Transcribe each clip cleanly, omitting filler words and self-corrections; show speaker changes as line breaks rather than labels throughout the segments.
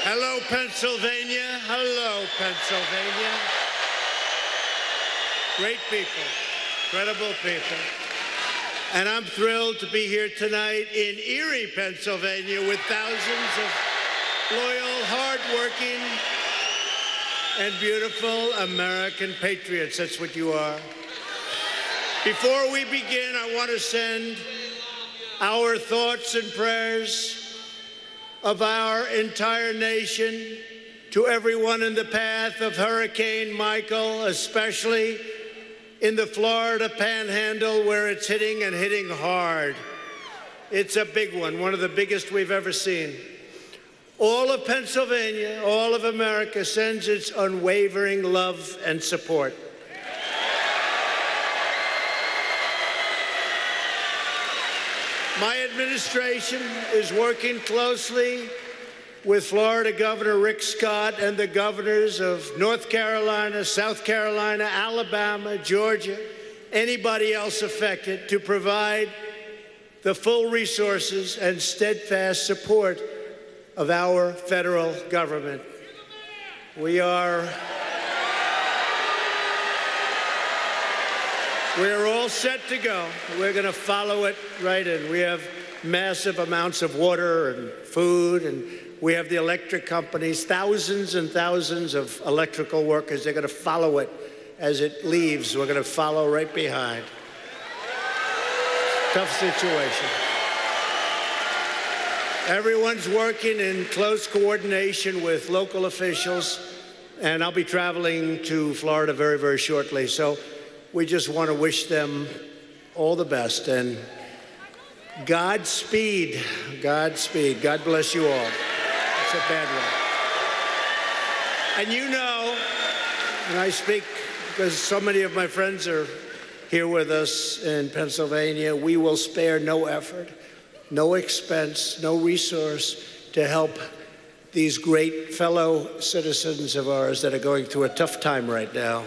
Hello, Pennsylvania. Hello, Pennsylvania. Great people, incredible people. And I'm thrilled to be here tonight in Erie, Pennsylvania, with thousands of loyal, hardworking, and beautiful American patriots. That's what you are. Before we begin, I want to send our thoughts and prayers of our entire nation to everyone in the path of Hurricane Michael, especially in the Florida Panhandle, where it's hitting and hitting hard. It's a big one of the biggest we've ever seen. All of Pennsylvania, all of America sends its unwavering love and support. My administration is working closely with Florida Governor Rick Scott and the governors of North Carolina, South Carolina, Alabama, Georgia, anybody else affected, to provide the full resources and steadfast support of our federal government. We're all set to go. We're going to follow it right in. We have massive amounts of water and food, and we have the electric companies, thousands and thousands of electrical workers. They're going to follow it as it leaves. We're going to follow right behind. Tough situation. Everyone's working in close coordination with local officials, and I'll be traveling to Florida very, very shortly. So we just want to wish them all the best, and Godspeed. Godspeed. God bless you all. It's a bad one. And you know, and I speak because so many of my friends are here with us in Pennsylvania, we will spare no effort, no expense, no resource to help these great fellow citizens of ours that are going through a tough time right now.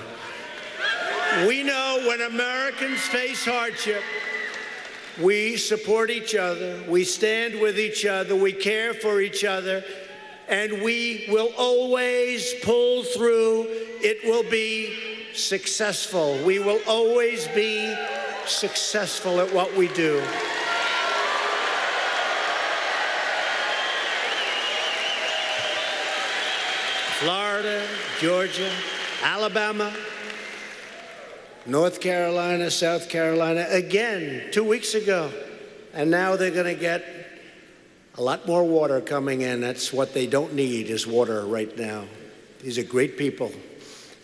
We know when Americans face hardship, we support each other, we stand with each other, we care for each other, and we will always pull through. It will be successful. We will always be successful at what we do. Florida, Georgia, Alabama, North Carolina, South Carolina, again, 2 weeks ago. And now they're going to get a lot more water coming in. That's what they don't need, is water right now. These are great people.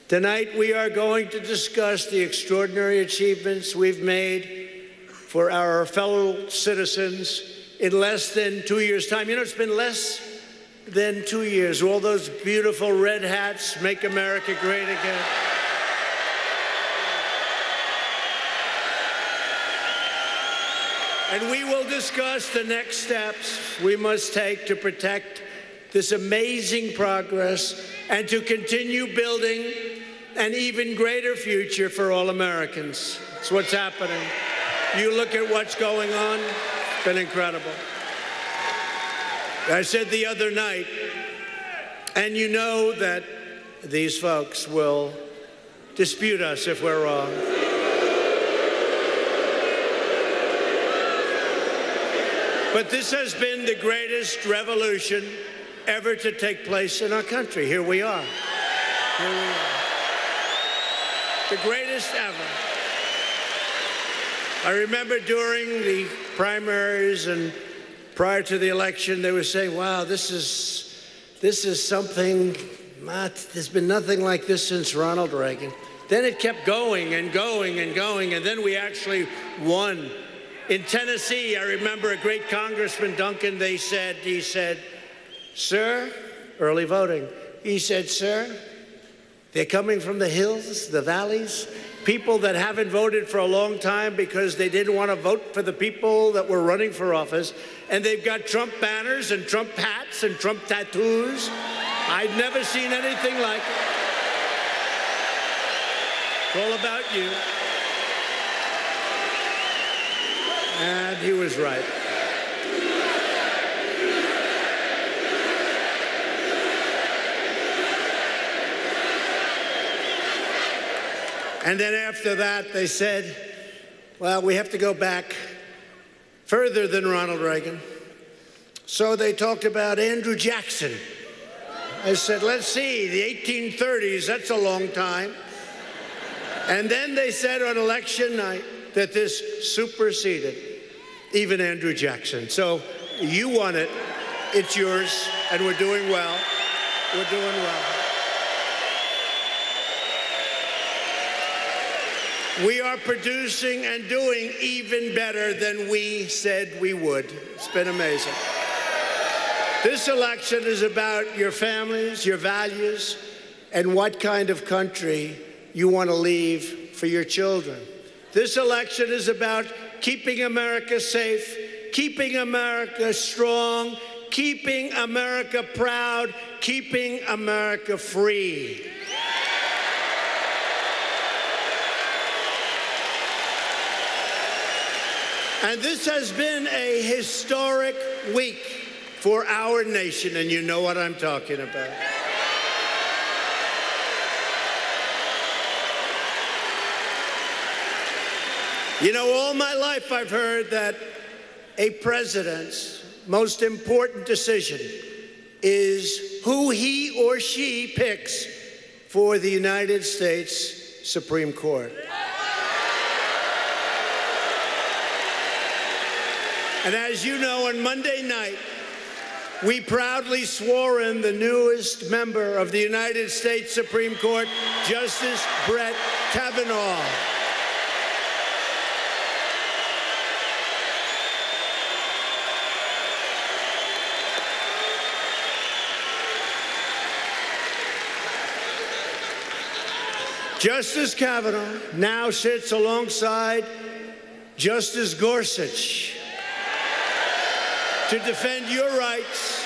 Tonight, we are going to discuss the extraordinary achievements we've made for our fellow citizens in less than 2 years' time. You know, it's been less than 2 years. All those beautiful red hats, make America great again. And we will discuss the next steps we must take to protect this amazing progress and to continue building an even greater future for all Americans. It's what's happening. You look at what's going on, it's been incredible. I said the other night, and you know that these folks will dispute us if we're wrong. But this has been the greatest revolution ever to take place in our country. Here we are. Here we are. The greatest ever. I remember during the primaries and prior to the election, they were saying, wow, this is something, there's been nothing like this since Ronald Reagan. Then it kept going and going and going, and then we actually won. In Tennessee, I remember a great Congressman, Duncan, he said, sir, early voting, he said, sir, they're coming from the hills, the valleys, people that haven't voted for a long time because they didn't want to vote for the people that were running for office, and they've got Trump banners and Trump hats and Trump tattoos. I'd never seen anything like it. It's all about you. And he was right. And then after that, they said, well, we have to go back further than Ronald Reagan. So they talked about Andrew Jackson. I said, let's see, the 1830s, that's a long time. And then they said on election night that this superseded even Andrew Jackson. So you won it, it's yours, and we're doing well. We're doing well. We are producing and doing even better than we said we would. It's been amazing. This election is about your families, your values, and what kind of country you want to leave for your children. This election is about keeping America safe, keeping America strong, keeping America proud, keeping America free. And this has been a historic week for our nation, and you know what I'm talking about. You know, all my life I've heard that a president's most important decision is who he or she picks for the United States Supreme Court. And as you know, on Monday night, we proudly swore in the newest member of the United States Supreme Court, Justice Brett Kavanaugh. Justice Kavanaugh now sits alongside Justice Gorsuch to defend your rights,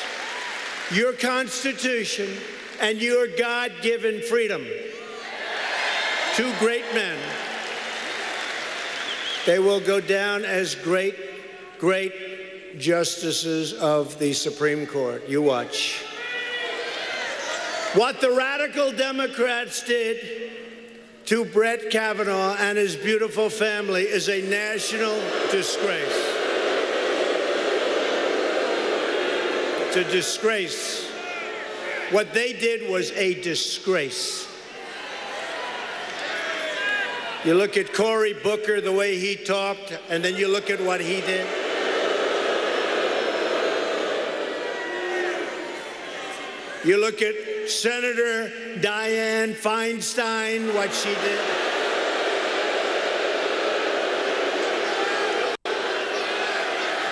your Constitution, and your God-given freedom. Two great men. They will go down as great, great justices of the Supreme Court. You watch. What the radical Democrats did to Brett Kavanaugh and his beautiful family is a national disgrace. A disgrace. What they did was a disgrace. You look at Cory Booker, the way he talked, and then you look at what he did. You look at Senator Dianne Feinstein, what she did.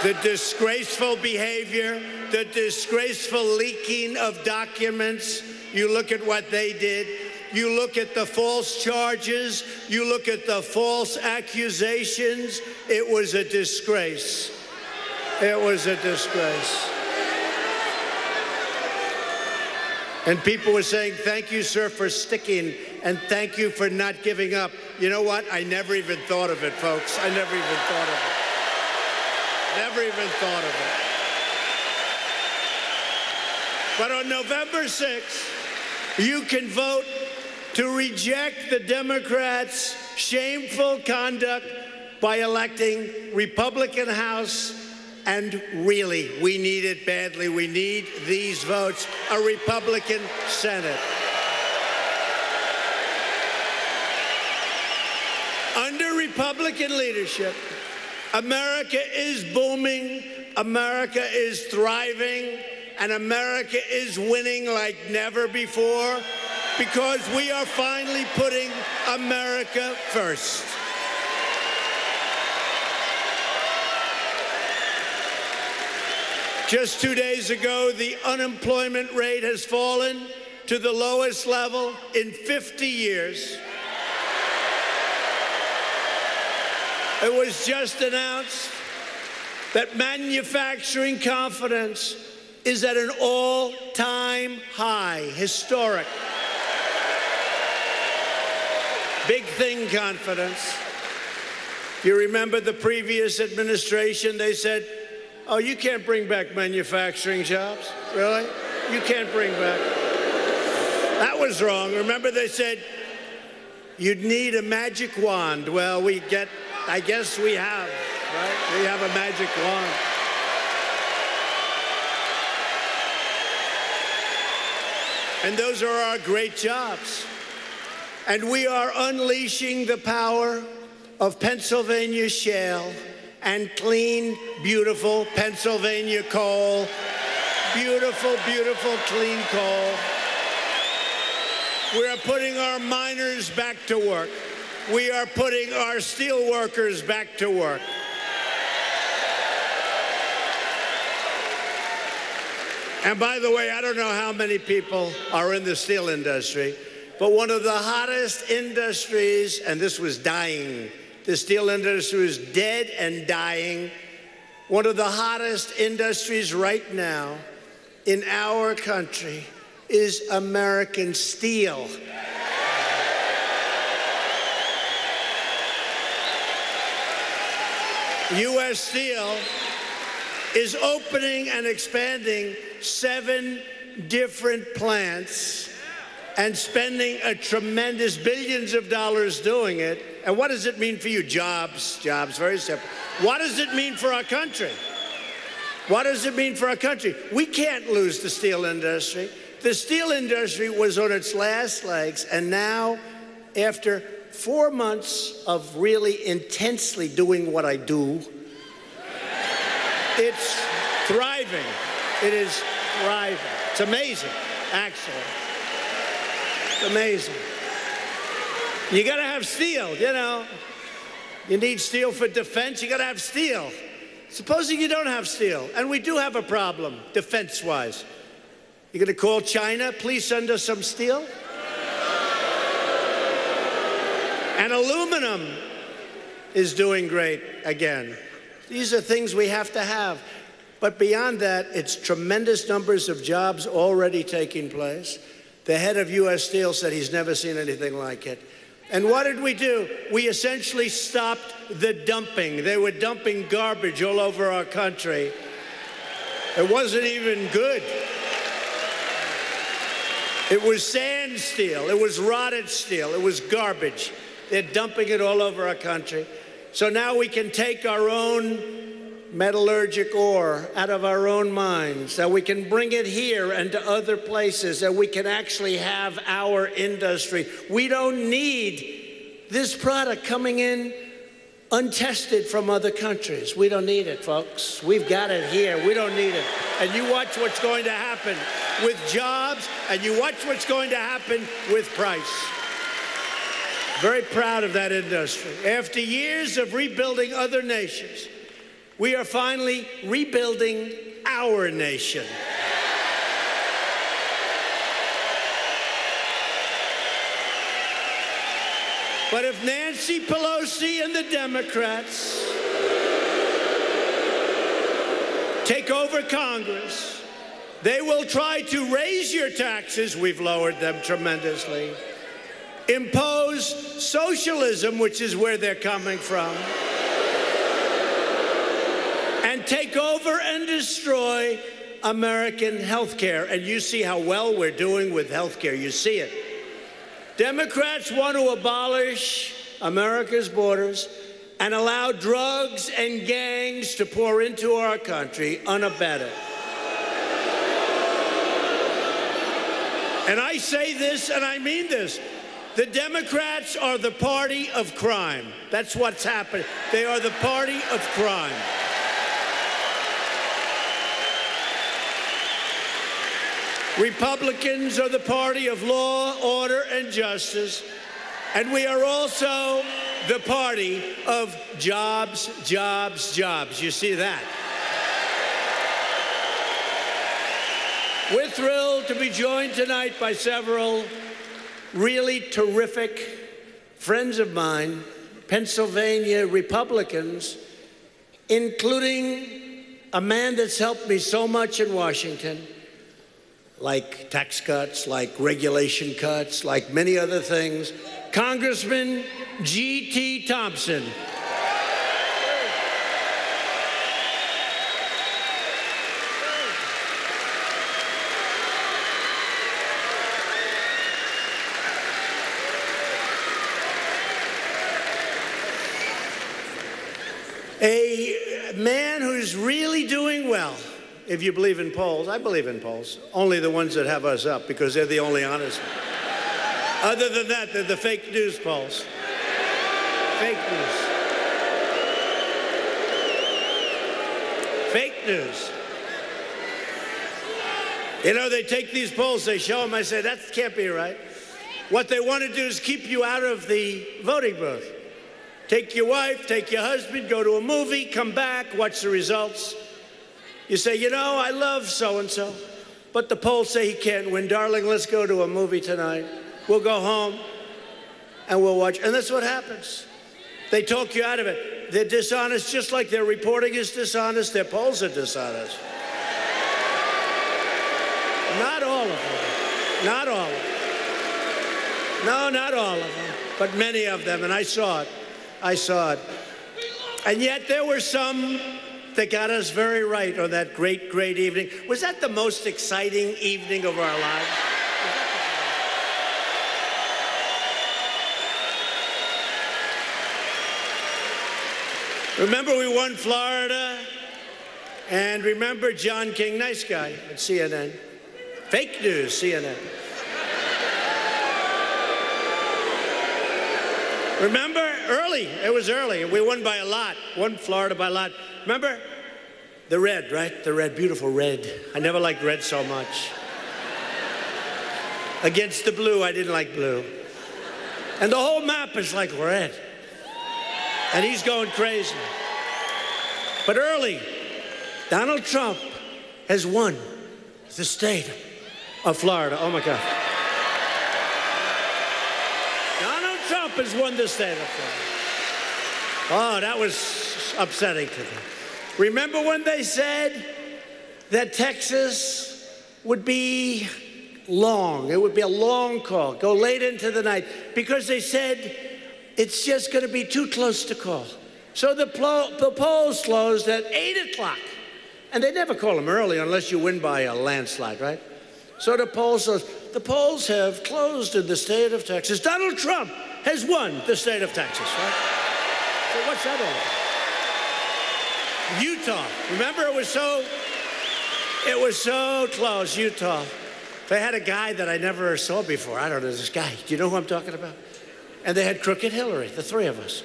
The disgraceful behavior, the disgraceful leaking of documents. You look at what they did. You look at the false charges. You look at the false accusations. It was a disgrace. It was a disgrace. And people were saying, thank you, sir, for sticking, and thank you for not giving up. You know what? I never even thought of it, folks. I never even thought of it. Never even thought of it. But on November 6th, you can vote to reject the Democrats' shameful conduct by electing Republican House. And really, we need it badly. We need these votes, a Republican Senate. Under Republican leadership, America is booming, America is thriving, and America is winning like never before because we are finally putting America first. Just 2 days ago, the unemployment rate has fallen to the lowest level in 50 years. It was just announced that manufacturing confidence is at an all-time high, historic. Big thing confidence. You remember the previous administration, they said, oh, you can't bring back manufacturing jobs? Really? You can't bring back. That was wrong. Remember they said, you'd need a magic wand. Well, I guess we have, right? We have a magic wand. And those are our great jobs. And we are unleashing the power of Pennsylvania shale and clean, beautiful Pennsylvania coal. Beautiful, beautiful, clean coal. We are putting our miners back to work. We are putting our steel workers back to work. And by the way, I don't know how many people are in the steel industry, but one of the hottest industries, and this was dying, the steel industry was dead and dying. One of the hottest industries right now in our country is American steel. U.S. Steel is opening and expanding 7 different plants and spending a tremendous billions of dollars doing it. And what does it mean for you? Jobs, jobs, very simple. What does it mean for our country? What does it mean for our country? We can't lose the steel industry. The steel industry was on its last legs, and now, after 4 months of really intensely doing what I do, it's thriving. It is thriving. It's amazing, actually. It's amazing. You got to have steel, you know. You need steel for defense. You got to have steel. Supposing you don't have steel, and we do have a problem defense-wise. You going to call China? Please send us some steel. And aluminum is doing great again. These are things we have to have. But beyond that, it's tremendous numbers of jobs already taking place. The head of U.S. Steel said he's never seen anything like it. And what did we do? We essentially stopped the dumping. They were dumping garbage all over our country. It wasn't even good. It was sand steel. It was rotted steel. It was garbage. They're dumping it all over our country. So now we can take our own metallurgic ore out of our own mines, that we can bring it here and to other places, that we can actually have our industry. We don't need this product coming in untested from other countries. We don't need it, folks. We've got it here. We don't need it. And you watch what's going to happen with jobs, and you watch what's going to happen with price. Very proud of that industry. After years of rebuilding other nations, we are finally rebuilding our nation. But if Nancy Pelosi and the Democrats take over Congress, they will try to raise your taxes. We've lowered them tremendously. Impose socialism, which is where they're coming from, and take over and destroy American health care. And you see how well we're doing with health care. You see it. Democrats want to abolish America's borders and allow drugs and gangs to pour into our country unabated. And I say this, and I mean this. The Democrats are the party of crime. That's what's happening. They are the party of crime. Republicans are the party of law, order, and justice. And we are also the party of jobs, jobs, jobs. You see that? We're thrilled to be joined tonight by several really terrific friends of mine, Pennsylvania Republicans, including a man that's helped me so much in Washington, like tax cuts, like regulation cuts, like many other things, Congressman G.T. Thompson. man who's really doing well, if you believe in polls. I believe in polls. Only the ones that have us up, because they're the only honest ones. Other than that, they're the fake news polls. Fake news. Fake news. You know, they take these polls, they show them, I say, that can't be right. What they want to do is keep you out of the voting booth. Take your wife, take your husband, go to a movie, come back, watch the results. You say, you know, I love so-and-so, but the polls say he can't win. Darling, let's go to a movie tonight. We'll go home and we'll watch. And that's what happens. They talk you out of it. They're dishonest, just like their reporting is dishonest, their polls are dishonest. Not all of them. Not all of them. No, not all of them, but many of them, and I saw it. I saw it. And yet there were some that got us very right on that great, great evening. Was that the most exciting evening of our lives? Remember we won Florida? And remember John King, nice guy at CNN. Fake news, CNN. Remember, early, it was early. We won by a lot, won Florida by a lot. Remember? The red, right? The red, beautiful red. I never liked red so much. Against the blue, I didn't like blue. And the whole map is like red. And he's going crazy. But early, Donald Trump has won the state of Florida. Oh, my God. Donald Trump has won the state of Florida. Oh, that was upsetting to them. Remember when they said that Texas would be long? It would be a long call, go late into the night, because they said it's just going to be too close to call. So the polls closed at 8 o'clock. And they never call them early unless you win by a landslide, right? So the polls have closed in the state of Texas. Donald Trump has won the state of Texas, right? So what's that all about? Utah. Remember, it was so close, Utah. They had a guy that I never saw before. I don't know this guy. Do you know who I'm talking about? And they had Crooked Hillary, the three of us.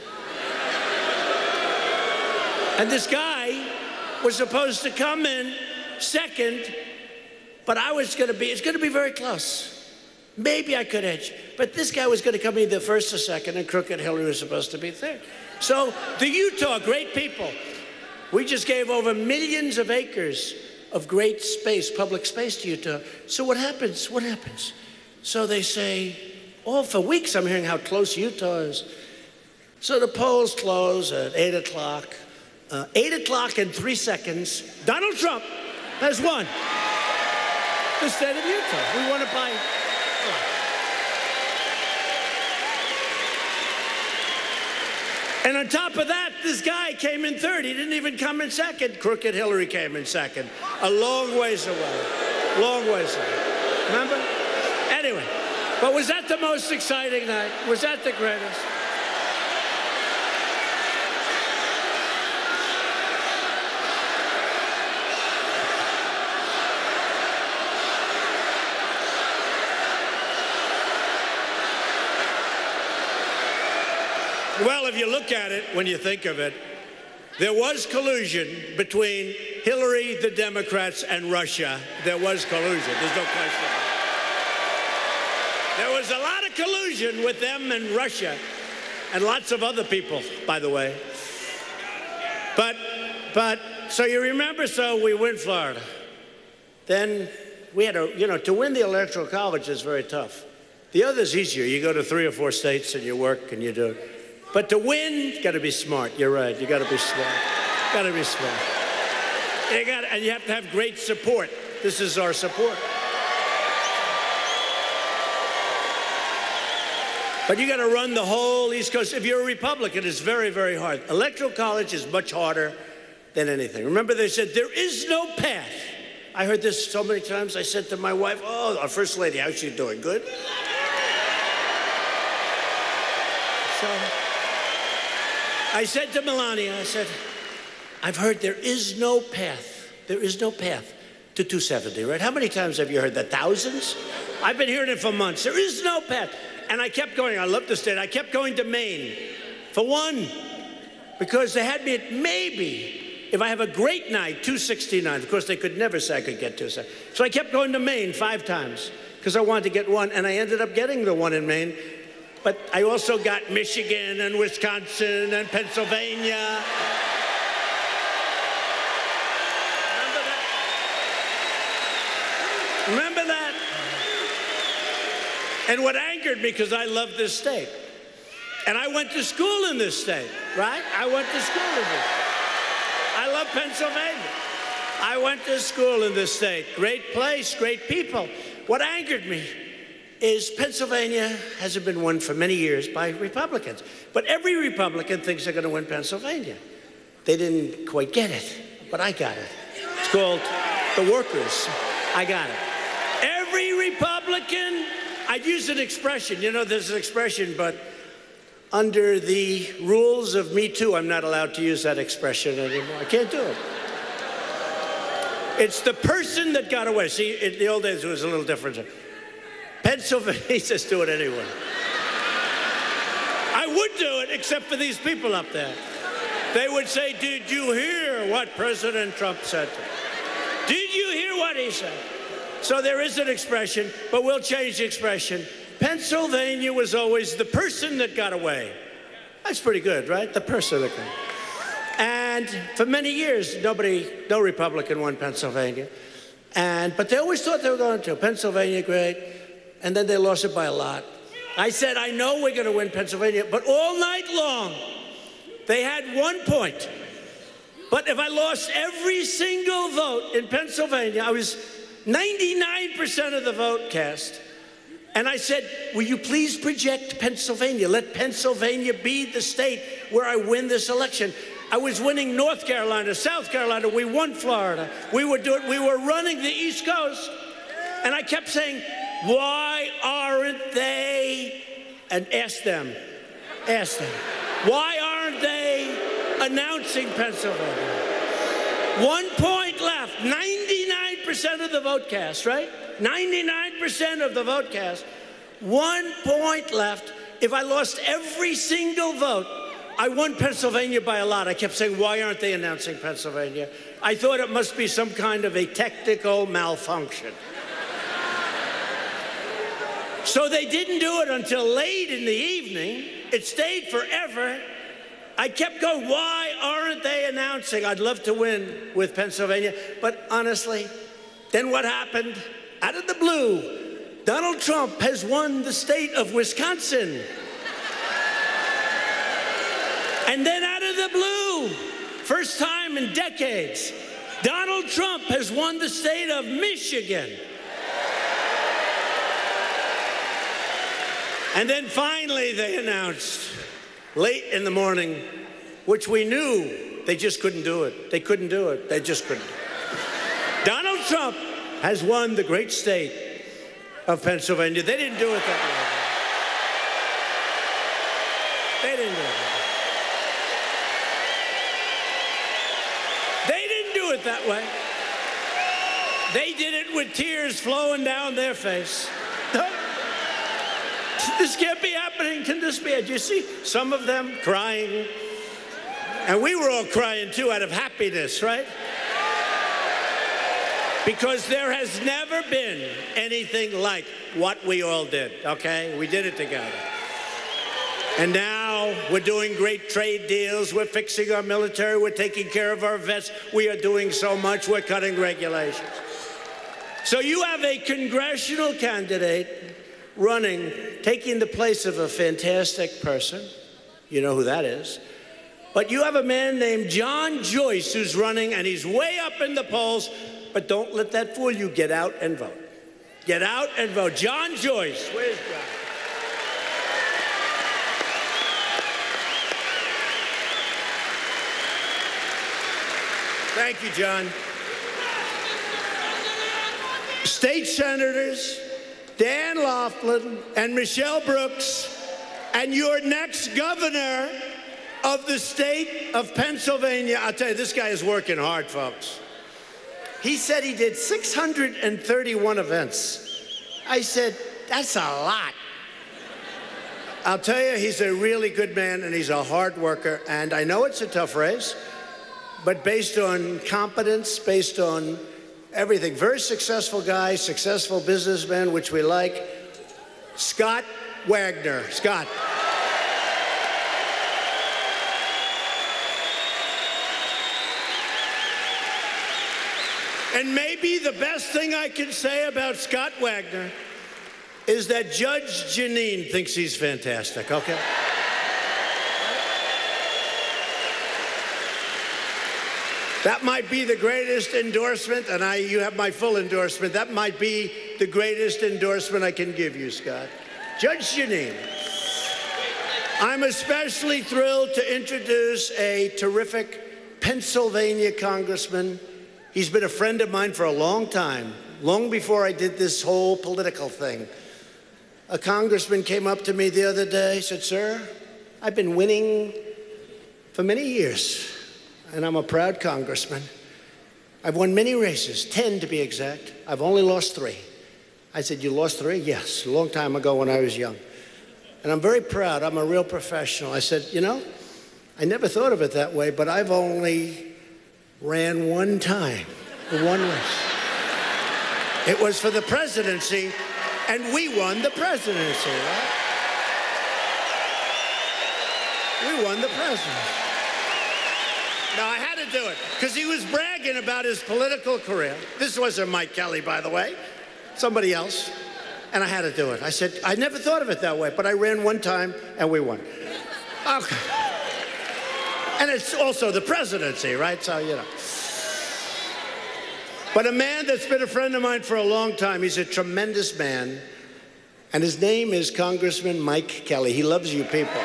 And this guy was supposed to come in second, but it's going to be very close. Maybe I could edge, but this guy was going to come either first or second, and Crooked Hillary was supposed to be third. So the Utah, great people, we just gave over millions of acres of great space, public space to Utah. So what happens? What happens? So they say, oh, for weeks I'm hearing how close Utah is. So the polls close at 8 o'clock. 8 o'clock and 3 seconds, Donald Trump has won the state of Utah. We won it by And on top of that, this guy came in third. He didn't even come in second. Crooked Hillary came in second. A long ways away. Long ways away. Remember? Anyway, but was that the most exciting night? Was that the greatest? Well, if you look at it, when you think of it, there was collusion between Hillary, the Democrats, and Russia. There was collusion. There's no question. There was a lot of collusion with them and Russia, and lots of other people, by the way. But so you remember, so we win Florida. Then we had to win the Electoral College is very tough. The other's easier. You go to 3 or 4 states and you work and you do it. But to win, you got to be smart. You're right. You got to be smart. Got to be smart. And you have to have great support. This is our support. But you got to run the whole East Coast. If you're a Republican, it's very, very hard. Electoral college is much harder than anything. Remember, they said there is no path. I heard this so many times. I said to my wife, "Oh, our first lady, how's she doing? Good?" So I said to Melania, I said, I've heard there is no path. There is no path to 270, right? How many times have you heard that? Thousands? I've been hearing it for months. There is no path. And I kept going. I love the state. I kept going to Maine for one, because they had me at maybe, if I have a great night, 269. Of course, they could never say I could get 270. So I kept going to Maine 5 times because I wanted to get one, and I ended up getting the one in Maine. But I also got Michigan and Wisconsin and Pennsylvania. Remember that? And what angered me, because I love this state, and I went to school in this state, right? I went to school in this state. I love Pennsylvania. I went to school in this state. Great place, great people. What angered me is Pennsylvania hasn't been won for many years by Republicans. But every Republican thinks they're going to win Pennsylvania. They didn't quite get it, but I got it. It's called the workers. I got it. Every Republican, I'd use an expression. You know, there's an expression, but under the rules of Me Too, I'm not allowed to use that expression anymore. I can't do it. It's the person that got away. See, in the old days, it was a little different. Pennsylvania, just do it anyway. I would do it, except for these people up there. They would say, did you hear what President Trump said? Did you hear what he said? So there is an expression, but we'll change the expression. Pennsylvania was always the person that got away. That's pretty good, right? The person that got away. And for many years, no Republican won Pennsylvania. But they always thought they were going to. Pennsylvania, great. And then they lost it by a lot. I said, I know we're going to win Pennsylvania, but all night long, they had 1 point. But if I lost every single vote in Pennsylvania, I was 99% of the vote cast. And I said, will you please project Pennsylvania? Let Pennsylvania be the state where I win this election. I was winning North Carolina, South Carolina. We won Florida. We were running the East Coast. And I kept saying, why aren't they? And ask them. Why aren't they announcing Pennsylvania? 1 point left. 99% of the vote cast, right? 99% of the vote cast. 1 point left. If I lost every single vote, I won Pennsylvania by a lot. I kept saying, why aren't they announcing Pennsylvania? I thought it must be some kind of a technical malfunction. So they didn't do it until late in the evening. It stayed forever. I kept going, why aren't they announcing? I'd love to win with Pennsylvania. But honestly, then what happened? Out of the blue, Donald Trump has won the state of Wisconsin. And then out of the blue, first time in decades, Donald Trump has won the state of Michigan. And then finally they announced, late in the morning, which we knew they just couldn't do it. They couldn't do it. They just couldn't. Donald Trump has won the great state of Pennsylvania. They didn't do it that way. They didn't do it. They didn't do it that way. They did it with tears flowing down their face. This can't be happening. Can this be? Do you see some of them crying? And we were all crying, too, out of happiness, right? Because there has never been anything like what we all did, okay? We did it together. And now we're doing great trade deals. We're fixing our military. We're taking care of our vets. We are doing so much. We're cutting regulations. So you have a congressional candidate running, taking the place of a fantastic person. You know who that is. But you have a man named John Joyce who's running, and he's way up in the polls. But don't let that fool you. Get out and vote. Get out and vote. John Joyce. Where's John? Thank you, John. State senators Dan Laughlin and Michelle Brooks and your next governor, of the state of Pennsylvania. I'll tell you, this guy is working hard, folks. He said he did 631 events. I said, that's a lot. I'll tell you, he's a really good man, and he's a hard worker. And I know it's a tough race, but based on competence, based on everything, very successful guy, successful businessman, which we like. Scott Wagner. Scott. And maybe the best thing I can say about Scott Wagner is that Judge Jeanine thinks he's fantastic, okay? That might be the greatest endorsement, and you have my full endorsement. That might be the greatest endorsement I can give you, Scott. Judge Jeanine. I'm especially thrilled to introduce a terrific Pennsylvania congressman. He's been a friend of mine for a long time, long before I did this whole political thing. A congressman came up to me the other day, said, "Sir, I've been winning for many years, and I'm a proud congressman. I've won many races, 10 to be exact. I've only lost 3. I said, "You lost 3? "Yes, a long time ago when I was young. And I'm very proud. I'm a real professional." I said, "You know, I never thought of it that way, but I've only ran 1 time, for 1 race. It was for the presidency, and we won the presidency, right? We won the presidency." Now, I had to do it, because he was bragging about his political career. This wasn't Mike Kelly, by the way. Somebody else. And I had to do it. I said, "I never thought of it that way, but I ran 1 time, and we won." Okay. And it's also the presidency, right? So, you know. But a man that's been a friend of mine for a long time, he's a tremendous man, and his name is Congressman Mike Kelly. He loves you people.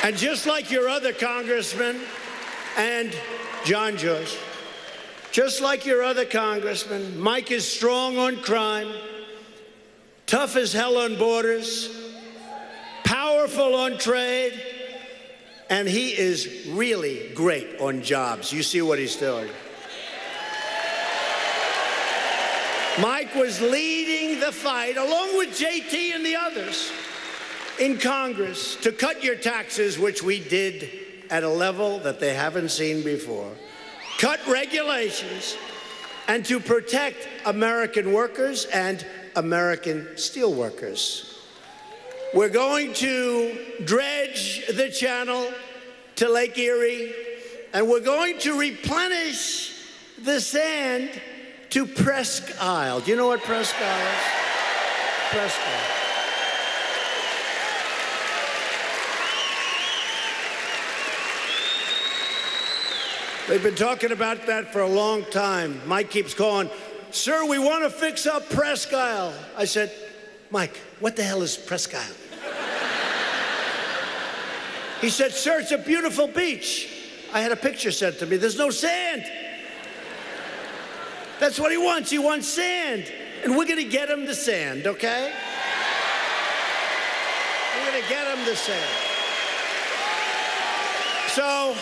And just like your other congressman and John Joyce, just like your other congressman, Mike is strong on crime, tough as hell on borders, powerful on trade, and he is really great on jobs. You see what he's doing. Mike was leading the fight, along with JT and the others, in Congress to cut your taxes, which we did at a level that they haven't seen before, cut regulations, and to protect American workers and American steelworkers. We're going to dredge the channel to Lake Erie, and we're going to replenish the sand to Presque Isle. Do you know what Presque Isle is? Presque Isle. They've been talking about that for a long time. Mike keeps calling, "Sir, we want to fix up Presque Isle." I said, "Mike, what the hell is Presque Isle?" He said, "Sir, it's a beautiful beach." I had a picture sent to me. There's no sand. That's what he wants. He wants sand. And we're going to get him the sand, okay? We're going to get him the sand. So,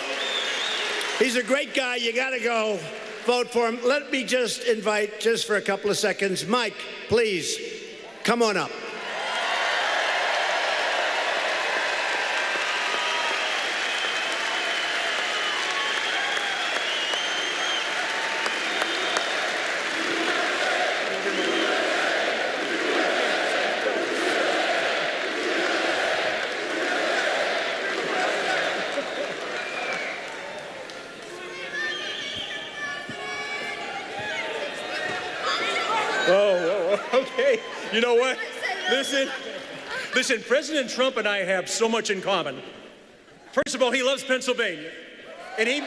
he's a great guy. You got to go vote for him. Let me just invite, just for a couple of seconds, Mike, please, come on up.
Okay, you know what? Listen, President Trump and I have so much in common. First of all, he loves Pennsylvania. And he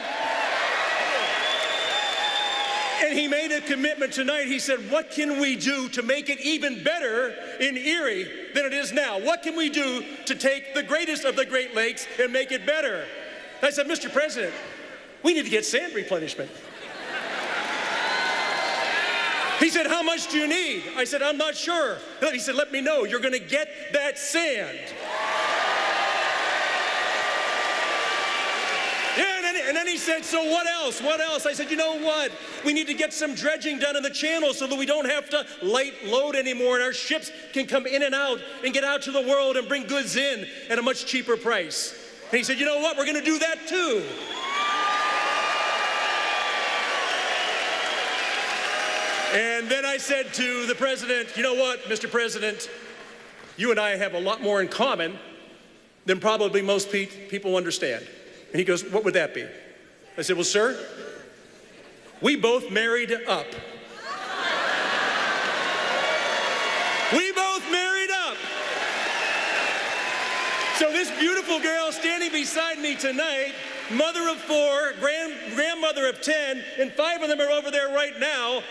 made a commitment tonight. He said, what can we do to make it even better in Erie than it is now? What can we do to take the greatest of the Great Lakes and make it better? I said, Mr. President, we need to get sand replenishment. He said, how much do you need? I said, I'm not sure. He said, let me know. You're going to get that sand. Yeah, and then he said, so what else? What else? I said, you know what? We need to get some dredging done in the channel so that we don't have to light load anymore and our ships can come in and out and get out to the world and bring goods in at a much cheaper price. And he said, you know what? We're going to do that too. And then I said to the president, you know what, Mr. President, you and I have a lot more in common than probably most people understand. And he goes, what would that be? I said, well, sir, we both married up. We both married up. So this beautiful girl standing beside me tonight, mother of 4, grandmother of 10, and 5 of them are over there right now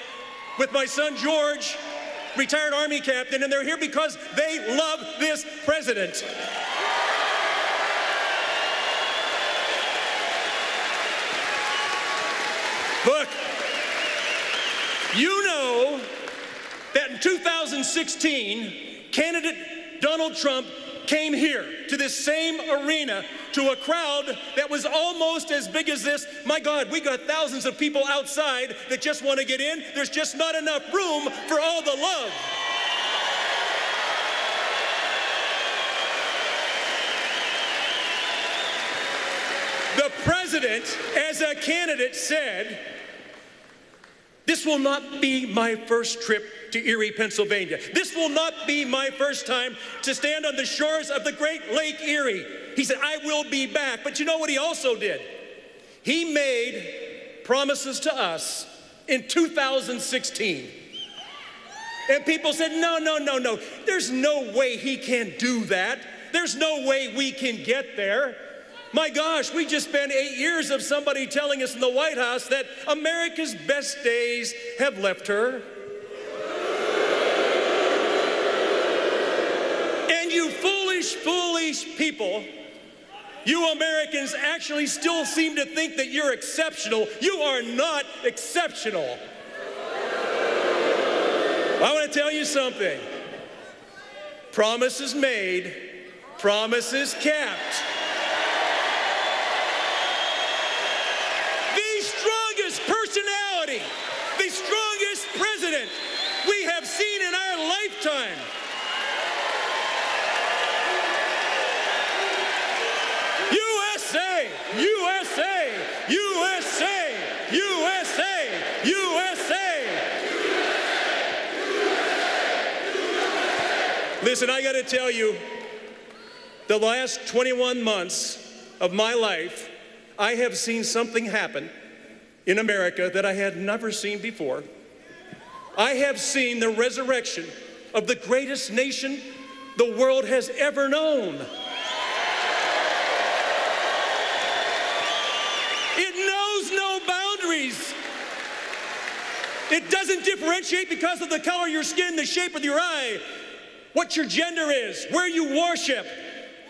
with my son George, retired Army captain, and they're here because they love this president. Look, you know that in 2016, candidate Donald Trump came here to this same arena to a crowd that was almost as big as this. My God, we got thousands of people outside that just want to get in. There's just not enough room for all the love. The president, as a candidate, said, this will not be my first trip to Erie, Pennsylvania. This will not be my first time to stand on the shores of the Great Lake Erie. He said, I will be back. But you know what he also did? He made promises to us in 2016. And people said, no, no, no, no. There's no way he can do that. There's no way we can get there. My gosh, we just spent 8 years of somebody telling us in the White House that America's best days have left her. And you foolish, foolish people, you Americans actually still seem to think that you're exceptional. You are not exceptional. I want to tell you something. Promises made, promises kept. Personality, the strongest president we have seen in our lifetime. USA, USA, USA, USA, USA. Listen, I got to tell you, the last 21 months of my life, I have seen something happen in America that I had never seen before. I have seen the resurrection of the greatest nation the world has ever known. It knows no boundaries. It doesn't differentiate because of the color of your skin, the shape of your eye, what your gender is, where you worship.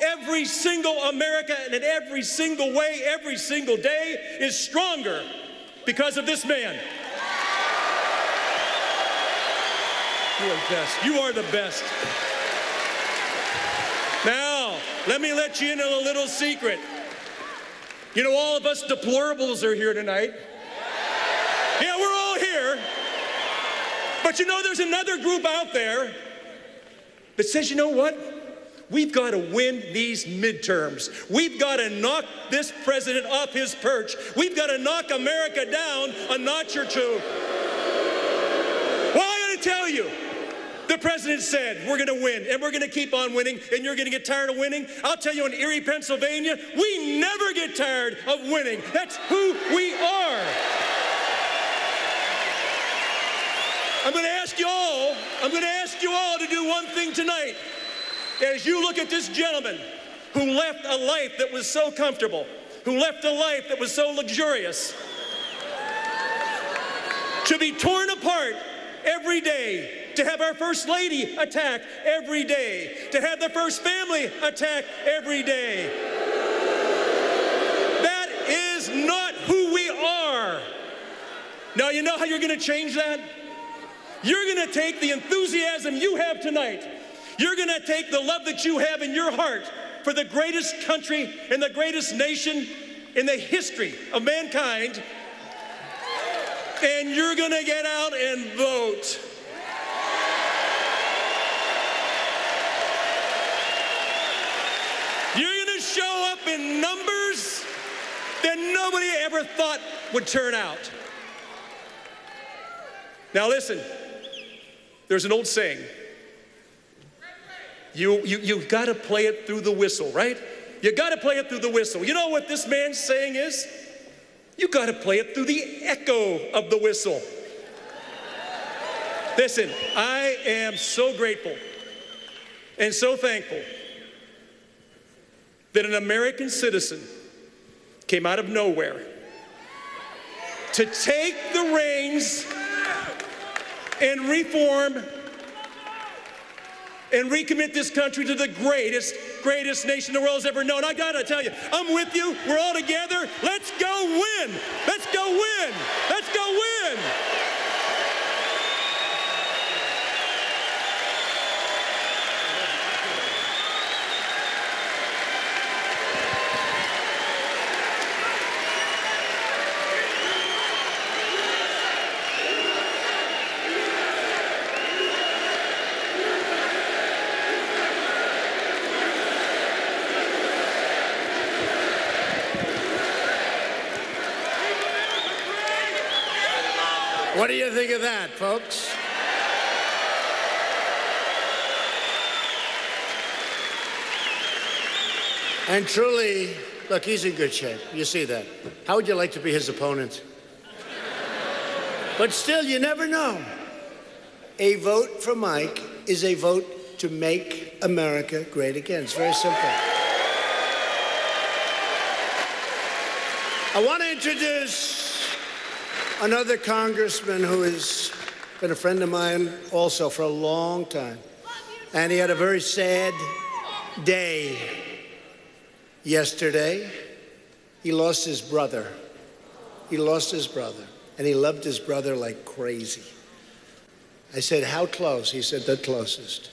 Every single America, and in every single way, every single day, is stronger because of this man. You are the best. You are the best. Now, let me let you in on a little secret. You know, all of us deplorables are here tonight. Yeah, we're all here. But you know, there's another group out there that says, you know what? We've got to win these midterms. We've got to knock this president off his perch. We've got to knock America down a notch or two. Well, I got to tell you, the president said we're going to win, and we're going to keep on winning, and you're going to get tired of winning. I'll tell you, in Erie, Pennsylvania, we never get tired of winning. That's who we are. I'm going to ask you all to do one thing tonight. As you look at this gentleman who left a life that was so comfortable, who left a life that was so luxurious, to be torn apart every day, to have our First Lady attacked every day, to have the First Family attacked every day. That is not who we are. Now, you know how you're going to change that? You're going to take the enthusiasm you have tonight. You're going to take the love that you have in your heart for the greatest country and the greatest nation in the history of mankind, and you're going to get out and vote. You're going to show up in numbers that nobody ever thought would turn out. Now listen, there's an old saying. You've got to play it through the whistle, right? You got to play it through the whistle. You know what this man's saying is? You got to play it through the echo of the whistle. Listen, I am so grateful and so thankful that an American citizen came out of nowhere to take the reins and reform and recommit this country to the greatest nation the world has ever known. I gotta tell you, I'm with you. We're all together. Let's go win. Let's go win. Let's go win.
What do you think of that, folks? And truly, look, he's in good shape. You see that. How would you like to be his opponent? But still, you never know. A vote for Mike is a vote to make America great again. It's very simple. I want to introduce another congressman who has been a friend of mine also for a long time. And he had a very sad day yesterday. He lost his brother. He lost his brother. And he loved his brother like crazy. I said, how close? He said, the closest.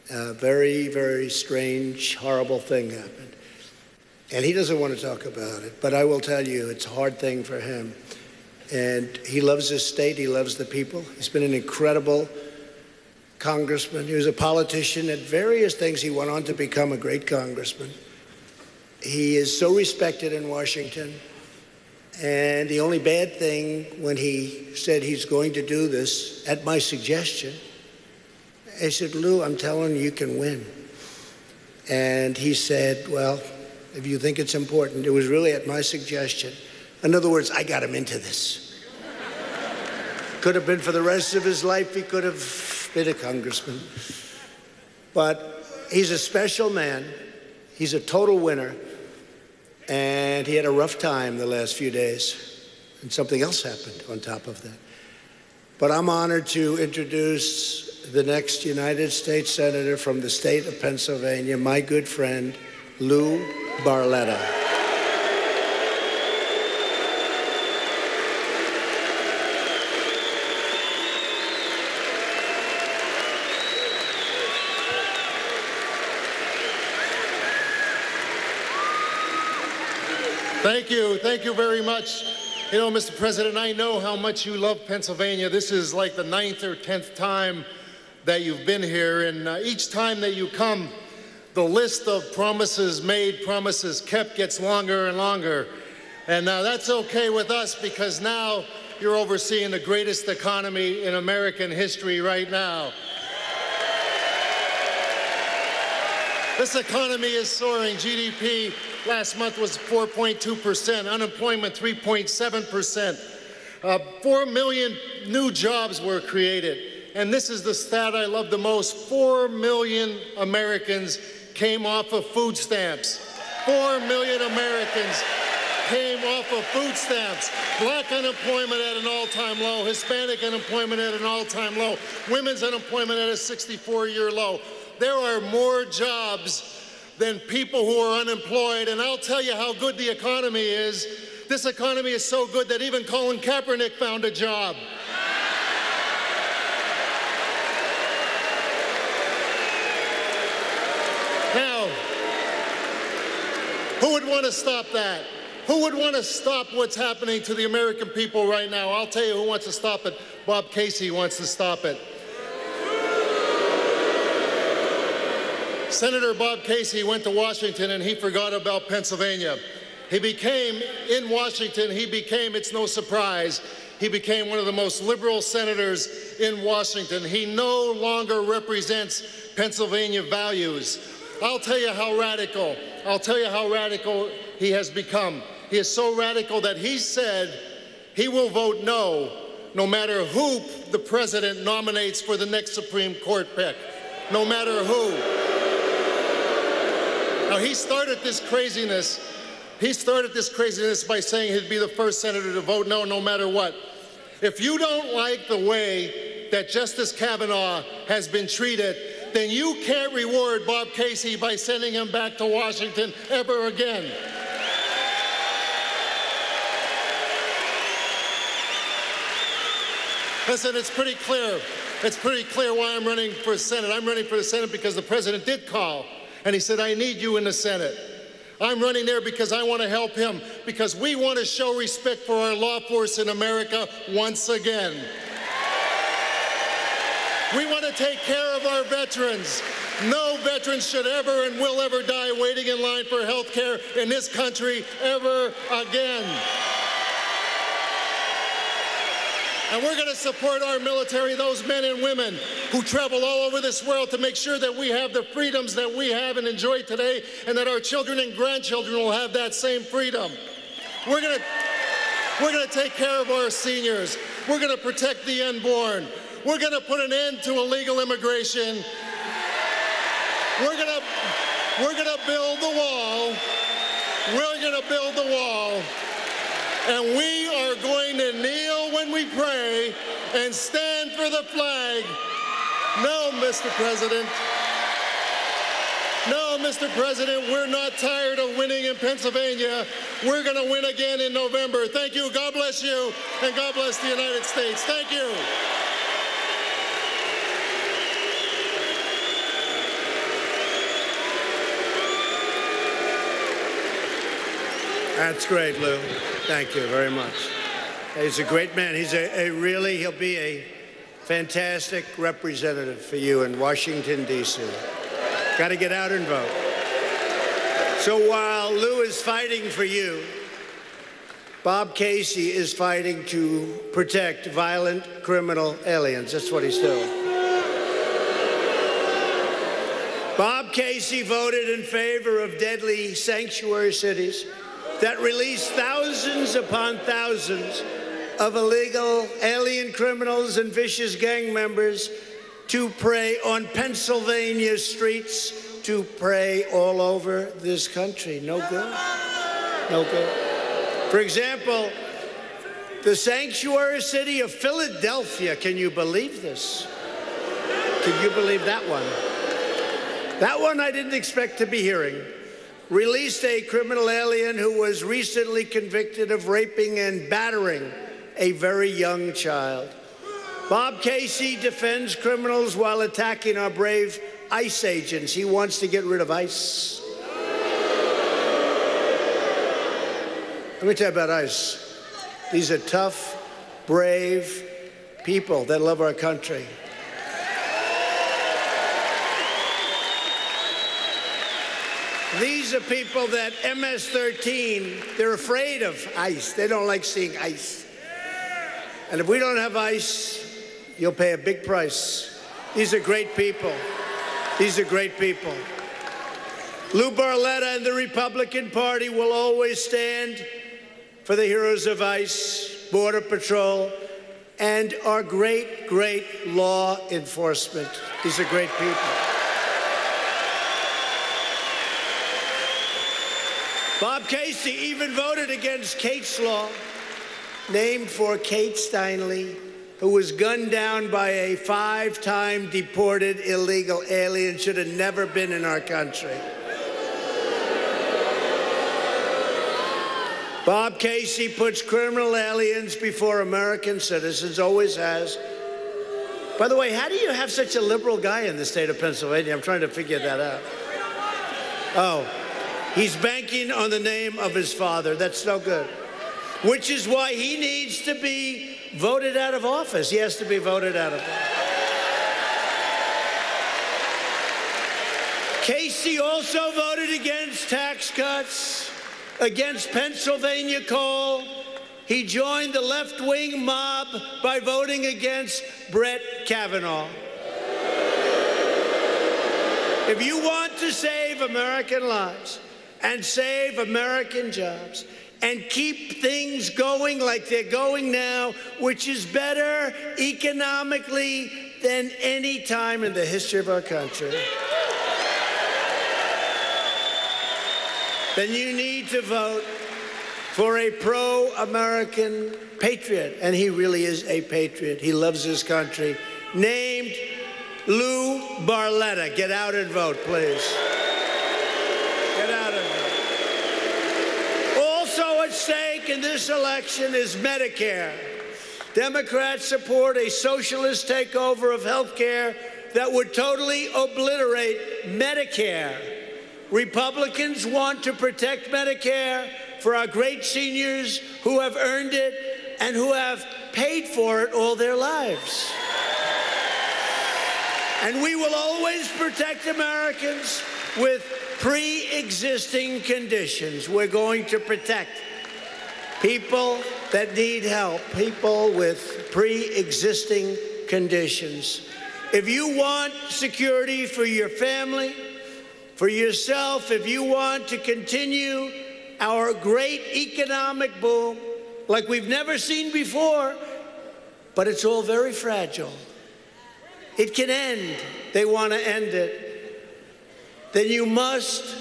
Very, very strange, horrible thing happened. And he doesn't want to talk about it. But I will tell you, it's a hard thing for him. And he loves his state. He loves the people. He's been an incredible congressman. He was a politician at various things. He went on to become a great congressman. He is so respected in Washington. And the only bad thing when he said he's going to do this, at my suggestion, I said, Lou, I'm telling you, you can win. And he said, well, if you think it's important, it was really at my suggestion. In other words, I got him into this. Could have been for the rest of his life. He could have been a congressman. But he's a special man. He's a total winner. And he had a rough time the last few days. And something else happened on top of that. But I'm honored to introduce the next United States Senator from the state of Pennsylvania, my good friend, Lou Barletta.
Thank you very much. You know, Mr. President, I know how much you love Pennsylvania. This is like the 9th or 10th time that you've been here, and each time that you come, the list of promises made, promises kept gets longer and longer. And that's okay with us because now you're overseeing the greatest economy in American history right now. This economy is soaring. GDP last month was 4.2%, unemployment 3.7%. 4 million new jobs were created. And this is the stat I love the most. 4 million Americans came off of food stamps. 4 million Americans came off of food stamps. Black unemployment at an all-time low. Hispanic unemployment at an all-time low. Women's unemployment at a 64-year low. There are more jobs than people who are unemployed, and I'll tell you how good the economy is. This economy is so good that even Colin Kaepernick found a job. would want to stop that? Who would want to stop what's happening to the American people right now? I'll tell you who wants to stop it. Bob Casey wants to stop it. Senator Bob Casey went to Washington and he forgot about Pennsylvania. He became, in Washington, it's no surprise, he became one of the most liberal senators in Washington. He no longer represents Pennsylvania values. I'll tell you how radical he has become. He is so radical that he said he will vote no matter who the president nominates for the next Supreme Court pick, no matter who. Now, he started this craziness by saying he'd be the first senator to vote no matter what. If you don't like the way that Justice Kavanaugh has been treated, then you can't reward Bob Casey by sending him back to Washington ever again. Listen, it's pretty clear why I'm running for Senate. I'm running for the Senate because the president did call, and he said, I need you in the Senate. I'm running there because I want to help him, because we want to show respect for our law force in America once again. We want to take care of our veterans. No veteran should ever and will ever die waiting in line for health care in this country ever again. And we're going to support our military, those men and women who travel all over this world to make sure that we have the freedoms that we have and enjoy today, and that our children and grandchildren will have that same freedom. We're going to take care of our seniors. We're going to protect the unborn. We're going to put an end to illegal immigration. We're going to build the wall. We're going to build the wall. And we are going to kneel when we pray and stand for the flag. No, Mr. President. No, Mr. President, we're not tired of winning in Pennsylvania. We're going to win again in November. Thank you. God bless you, and God bless the United States. Thank you.
That's great, Lou. Thank you very much. He's a great man. He's he'll be a fantastic representative for you in Washington, D.C. Got to get out and vote. So while Lou is fighting for you, Bob Casey is fighting to protect violent criminal aliens. That's what he's doing. Bob Casey voted in favor of deadly sanctuary cities that release thousands upon thousands of illegal alien criminals and vicious gang members to prey on Pennsylvania streets, to prey all over this country. No good. No good. For example, the sanctuary city of Philadelphia, can you believe this? Can you believe that one? That one I didn't expect to be hearing. Released a criminal alien who was recently convicted of raping and battering a very young child. Bob Casey defends criminals while attacking our brave ICE agents. He wants to get rid of ICE. Let me tell you about ICE. These are tough, brave people that love our country. These are people that MS-13, they're afraid of ICE. They don't like seeing ICE. And if we don't have ICE, you'll pay a big price. These are great people. These are great people. Lou Barletta and the Republican Party will always stand for the heroes of ICE, Border Patrol, and our great, great law enforcement. These are great people. Bob Casey even voted against Kate's Law, named for Kate Steinle, who was gunned down by a 5-time deported illegal alien, should have never been in our country. Bob Casey puts criminal aliens before American citizens, always has. By the way, how do you have such a liberal guy in the state of Pennsylvania? I'm trying to figure that out. Oh. He's banking on the name of his father. That's no good. Which is why he needs to be voted out of office. He has to be voted out of office. Casey also voted against tax cuts, against Pennsylvania coal. He joined the left-wing mob by voting against Brett Kavanaugh. If you want to save American lives and save American jobs and keep things going like they're going now, which is better economically than any time in the history of our country, then you need to vote for a pro-American patriot. And he really is a patriot. He loves his country. Named Lou Barletta. Get out and vote, please. Get out and vote. Also at stake in this election is Medicare. Democrats support a socialist takeover of health care that would totally obliterate Medicare. Republicans want to protect Medicare for our great seniors who have earned it and who have paid for it all their lives. And we will always protect Americans with pre-existing conditions. We're going to protect people that need help, people with pre-existing conditions. If you want security for your family, for yourself, if you want to continue our great economic boom like we've never seen before, but it's all very fragile. It can end. They want to end it. Then you must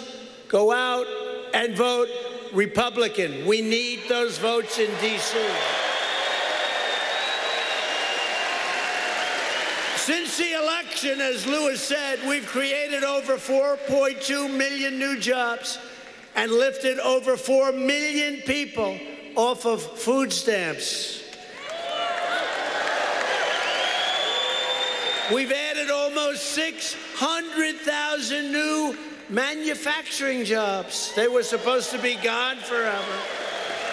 go out and vote Republican. We need those votes in D.C. Since the election, as Lou said, we've created over 4.2 million new jobs and lifted over 4 million people off of food stamps. We've added almost 600,000 new manufacturing jobs. They were supposed to be gone forever.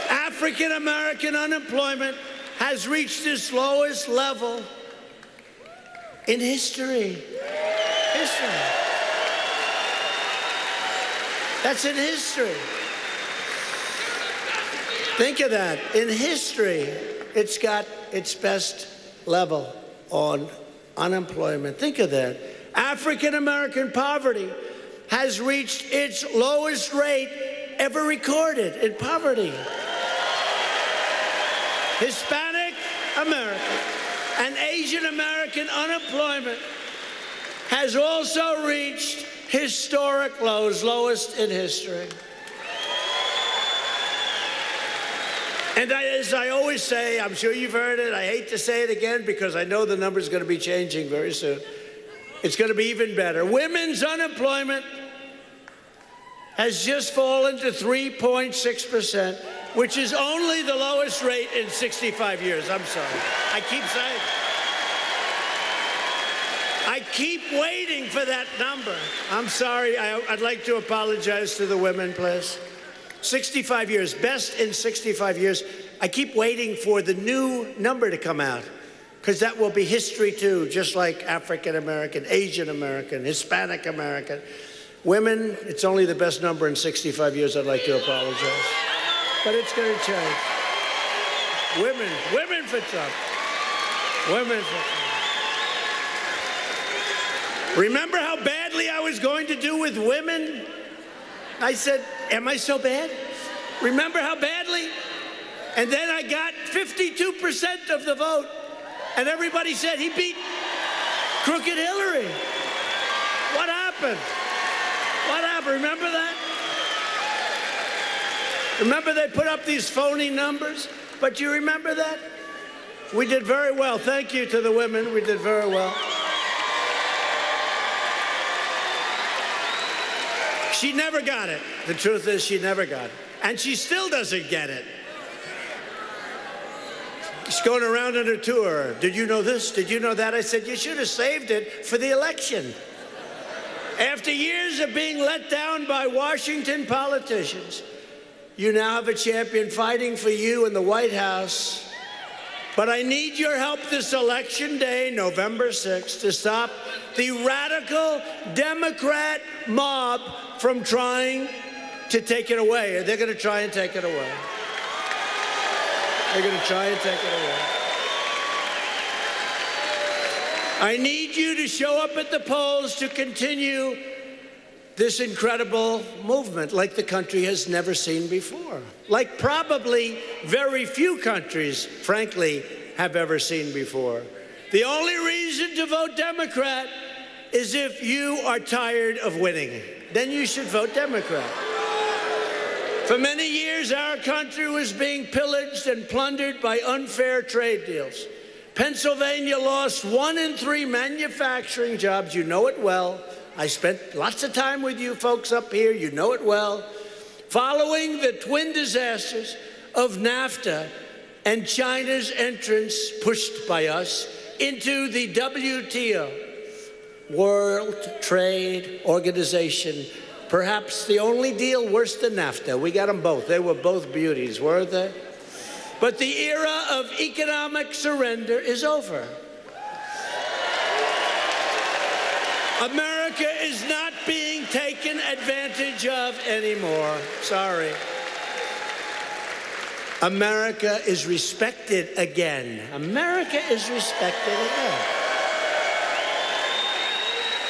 African American unemployment has reached its lowest level in history. That's in history. Think of that. In history, it's got its best level on unemployment. Think of that. African American poverty has reached its lowest rate ever recorded in poverty. Hispanic American and Asian American unemployment has also reached historic lows, lowest in history. And as I always say, I'm sure you've heard it, I hate to say it again because I know the number's going to be changing very soon. It's going to be even better. Women's unemployment has just fallen to 3.6%, which is only the lowest rate in 65 years. I'm sorry. I keep saying it. I keep waiting for that number. I'm sorry. I'd like to apologize to the women, please. 65 years, best in 65 years. I keep waiting for the new number to come out because that will be history too, just like African American, Asian American, Hispanic American. Women, it's only the best number in 65 years. I'd like to apologize. But it's going to change. Women for Trump. Women for Trump. Remember how badly I was going to do with women? I said, am I so bad? Remember how badly? And then I got 52% of the vote. And everybody said he beat crooked Hillary. What happened? What happened? Remember that? Remember they put up these phony numbers? But you remember that? We did very well. Thank you to the women. We did very well. She never got it. The truth is she never got it. And she still doesn't get it. She's going around on her tour. Did you know this? Did you know that? I said, you should have saved it for the election. After years of being let down by Washington politicians, you now have a champion fighting for you in the White House. But I need your help this election day, November 6th, to stop the radical Democrat mob from trying to take it away. They're going to try and take it away. They're going to try and take it away. I need you to show up at the polls to continue this incredible movement like the country has never seen before, like probably very few countries, frankly, have ever seen before. The only reason to vote Democrat is if you are tired of winning. Then you should vote Democrat. For many years, our country was being pillaged and plundered by unfair trade deals. Pennsylvania lost 1 in 3 manufacturing jobs. You know it well. I spent lots of time with you folks up here. You know it well. Following the twin disasters of NAFTA and China's entrance, pushed by us, into the WTO, World Trade Organization, perhaps the only deal worse than NAFTA. We got them both. They were both beauties, weren't they? But the era of economic surrender is over. America is not being taken advantage of anymore. Sorry. America is respected again. America is respected again.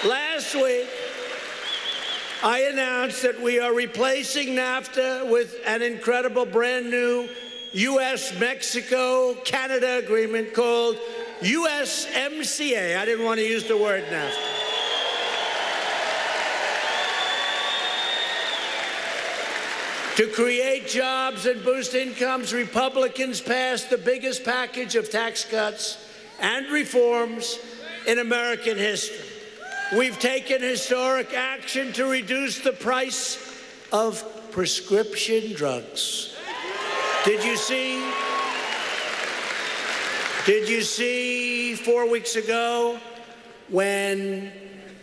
Last week, I announced that we are replacing NAFTA with an incredible brand new U.S.-Mexico-Canada agreement called USMCA. I didn't want to use the word NAFTA. To create jobs and boost incomes, Republicans passed the biggest package of tax cuts and reforms in American history. We've taken historic action to reduce the price of prescription drugs. Did you see 4 weeks ago when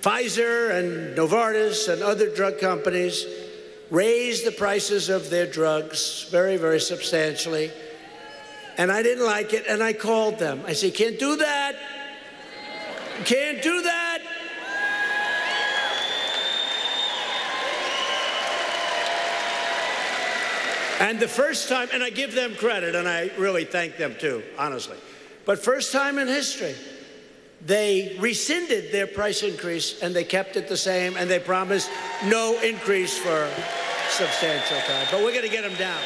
Pfizer and Novartis and other drug companies raised the prices of their drugs very, very substantially? And I didn't like it, and I called them. I said, can't do that. Can't do that. And the first time, and I give them credit, and I really thank them too, honestly, but first time in history, they rescinded their price increase and they kept it the same, and they promised no increase for substantial time. But we're going to get them down.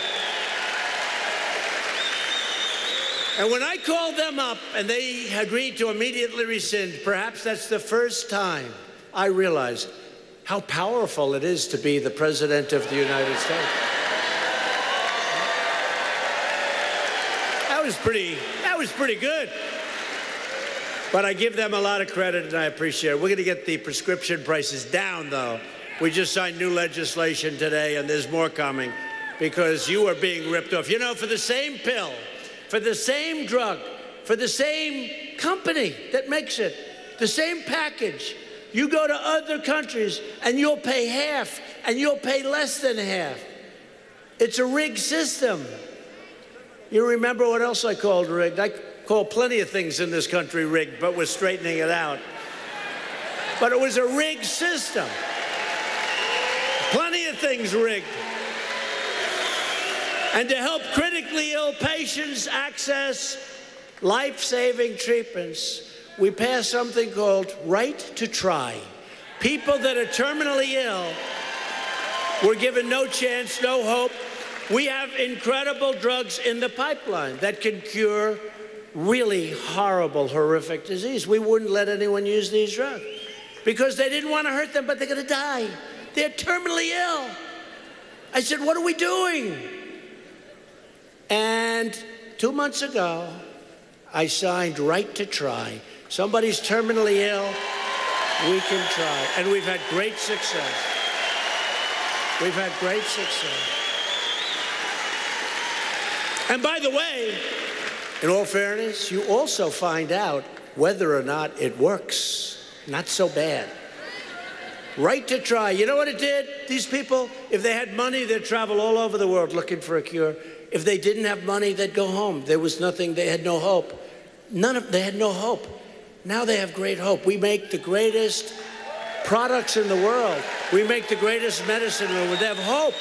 And when I called them up and they agreed to immediately rescind, perhaps that's the first time I realized how powerful it is to be the President of the United States. That was pretty good. But I give them a lot of credit, and I appreciate it. We're going to get the prescription prices down, though. We just signed new legislation today, and there's more coming, because you are being ripped off. You know, for the same pill, for the same drug, for the same company that makes it, the same package, you go to other countries, and you'll pay half, and you'll pay less than half. It's a rigged system. You remember what else I called rigged? I call plenty of things in this country rigged, but we're straightening it out. But it was a rigged system. Plenty of things rigged. And to help critically ill patients access life-saving treatments, we passed something called Right to Try. People that are terminally ill were given no chance, no hope. We have incredible drugs in the pipeline that can cure really horrible, horrific disease. We wouldn't let anyone use these drugs because they didn't want to hurt them, but they're going to die. They're terminally ill. I said, what are we doing? And 2 months ago, I signed Right to Try. Somebody's terminally ill, we can try. And we've had great success. We've had great success. And by the way, in all fairness, you also find out whether or not it works. Not so bad. Right to try. You know what it did? These people, if they had money, they'd travel all over the world looking for a cure. If they didn't have money, they'd go home. There was nothing. They had no hope. They had no hope. Now they have great hope. We make the greatest products in the world. We make the greatest medicine in the world. They have hope.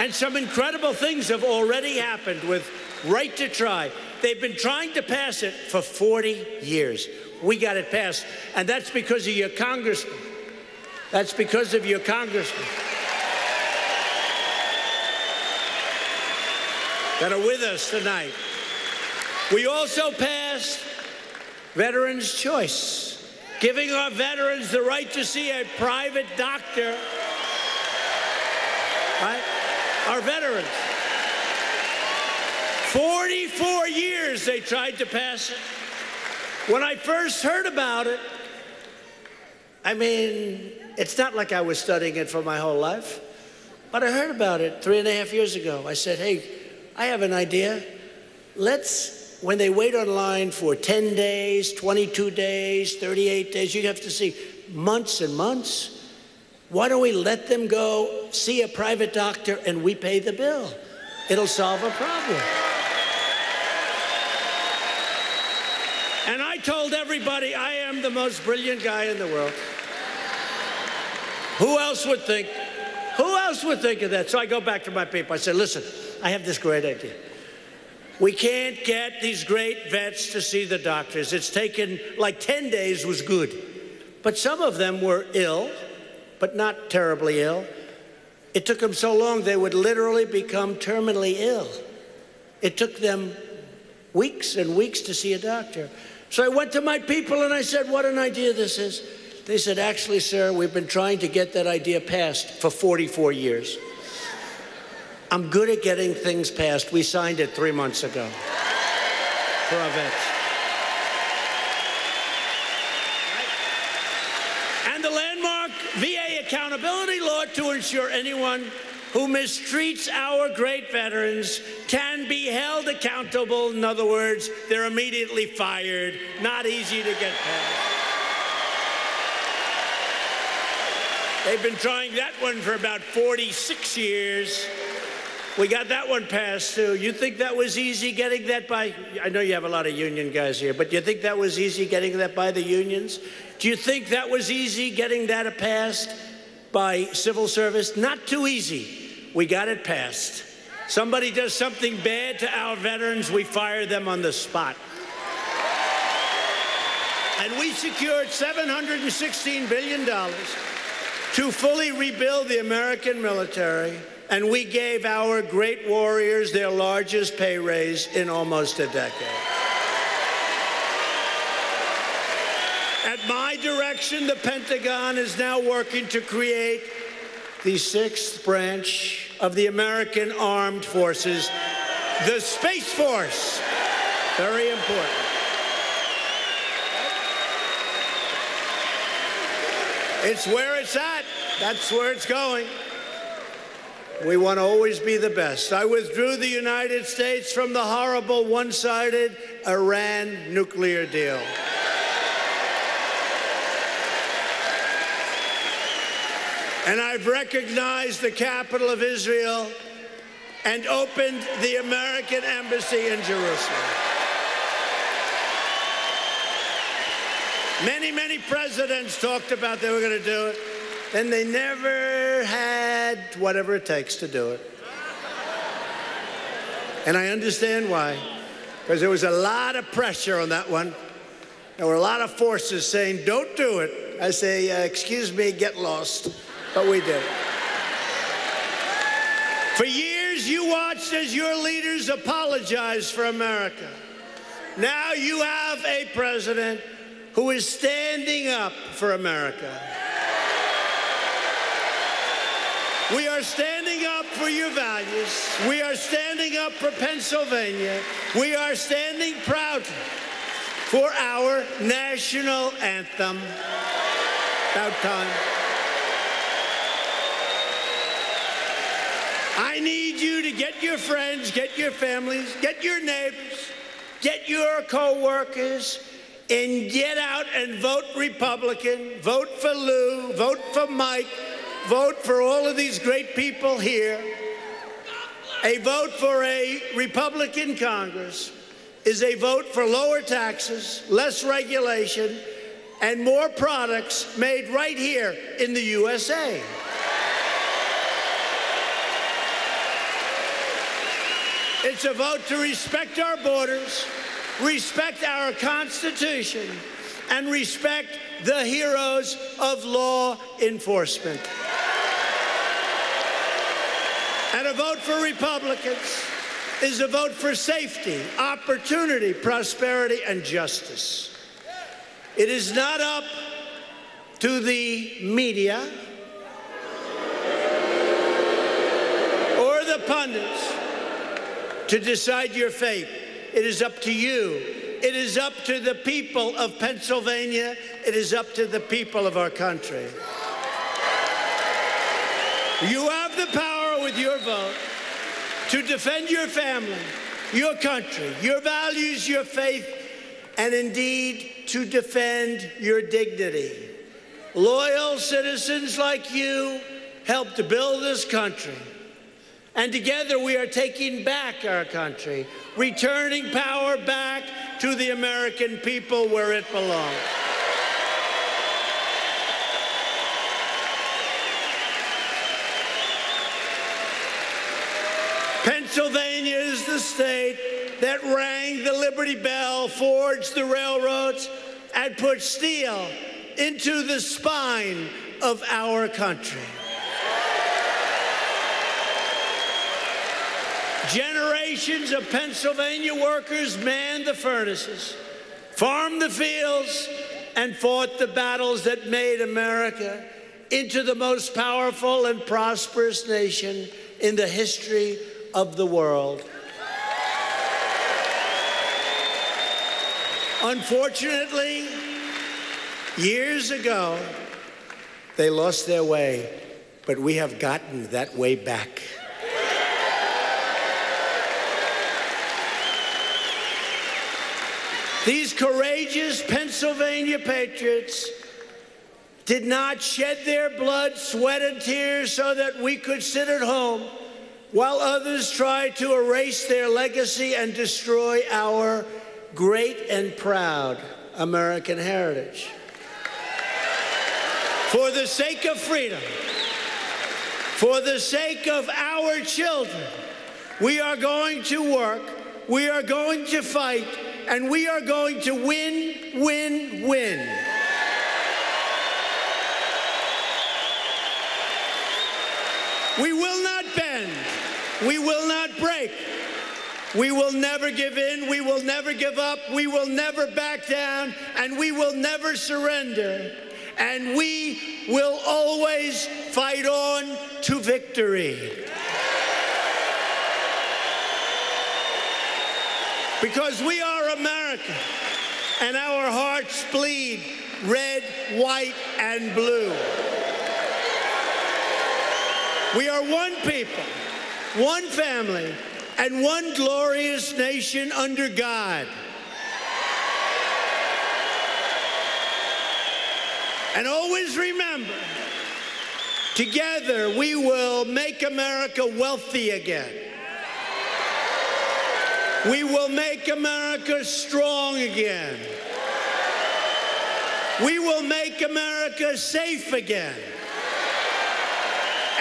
And some incredible things have already happened with right to try. They've been trying to pass it for 40 years. We got it passed. And that's because of your congressman. That's because of your congressman that are with us tonight. We also passed Veterans' Choice, giving our veterans the right to see a private doctor. Right? Our veterans. 44 years they tried to pass it. When I first heard about it, I mean, it's not like I was studying it for my whole life, but I heard about it 3.5 years ago. I said, hey, I have an idea. When they wait online for 10 days, 22 days, 38 days, you have to see months and months. Why don't we let them go see a private doctor and we pay the bill? It'll solve a problem. And I told everybody I am the most brilliant guy in the world. Who else would think? Who else would think of that? So I go back to my people. I said, listen, I have this great idea. We can't get these great vets to see the doctors. It's taken like 10 days was good. But some of them were ill, but not terribly ill. It took them so long they would literally become terminally ill. It took them weeks and weeks to see a doctor. So I went to my people and I said, what an idea this is. They said, actually, sir, we've been trying to get that idea passed for 44 years. I'm good at getting things passed. We signed it 3 months ago for our vets. And the landmark VA accountability law to ensure anyone who mistreats our great veterans can be held accountable. In other words, they're immediately fired. Not easy to get passed. They've been trying that one for about 46 years. We got that one passed, too. You think that was easy getting that by? I know you have a lot of union guys here, but do you think that was easy getting that by the unions? Do you think that was easy getting that passed by civil service? Not too easy. We got it passed. Somebody does something bad to our veterans, we fire them on the spot. And we secured $716 billion to fully rebuild the American military, and we gave our great warriors their largest pay raise in almost a decade. At my direction, the Pentagon is now working to create the 6th branch of the American Armed Forces, the Space Force. Very important. It's where it's at. That's where it's going. We want to always be the best. I withdrew the United States from the horrible one-sided Iran nuclear deal. And I've recognized the capital of Israel and opened the American embassy in Jerusalem. Many, many presidents talked about they were going to do it, and they never had whatever it takes to do it. And I understand why, because there was a lot of pressure on that one. There were a lot of forces saying, don't do it. I say, excuse me, get lost. But we did. For years, you watched as your leaders apologized for America. Now you have a president who is standing up for America. We are standing up for your values. We are standing up for Pennsylvania. We are standing proudly for our national anthem. About time. I need you to get your friends, get your families, get your neighbors, get your co-workers, and get out and vote Republican, vote for Lou, vote for Mike, vote for all of these great people here. A vote for a Republican Congress is a vote for lower taxes, less regulation, and more products made right here in the USA. It's a vote to respect our borders, respect our Constitution, and respect the heroes of law enforcement. And a vote for Republicans is a vote for safety, opportunity, prosperity, and justice. It is not up to the media or the pundits to decide your fate. It is up to you. It is up to the people of Pennsylvania. It is up to the people of our country. You have the power with your vote to defend your family, your country, your values, your faith, and indeed to defend your dignity. Loyal citizens like you helped to build this country. And together we are taking back our country, returning power back to the American people where it belongs. Pennsylvania is the state that rang the Liberty Bell, forged the railroads, and put steel into the spine of our country. Generations of Pennsylvania workers manned the furnaces, farmed the fields, and fought the battles that made America into the most powerful and prosperous nation in the history of the world. Unfortunately, years ago, they lost their way, but we have gotten that way back. These courageous Pennsylvania patriots did not shed their blood, sweat, and tears so that we could sit at home while others tried to erase their legacy and destroy our great and proud American heritage. For the sake of freedom, for the sake of our children, we are going to work, we are going to fight, and we are going to win, win, win. We will not bend. We will not break. We will never give in. We will never give up. We will never back down. And we will never surrender. And we will always fight on to victory. Because we are America, and our hearts bleed red, white, and blue. We are one people, one family, and one glorious nation under God. And always remember, together we will make America wealthy again. We will make America strong again. We will make America safe again.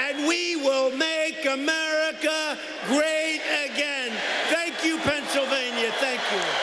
And we will make America great again. Thank you, Pennsylvania. Thank you.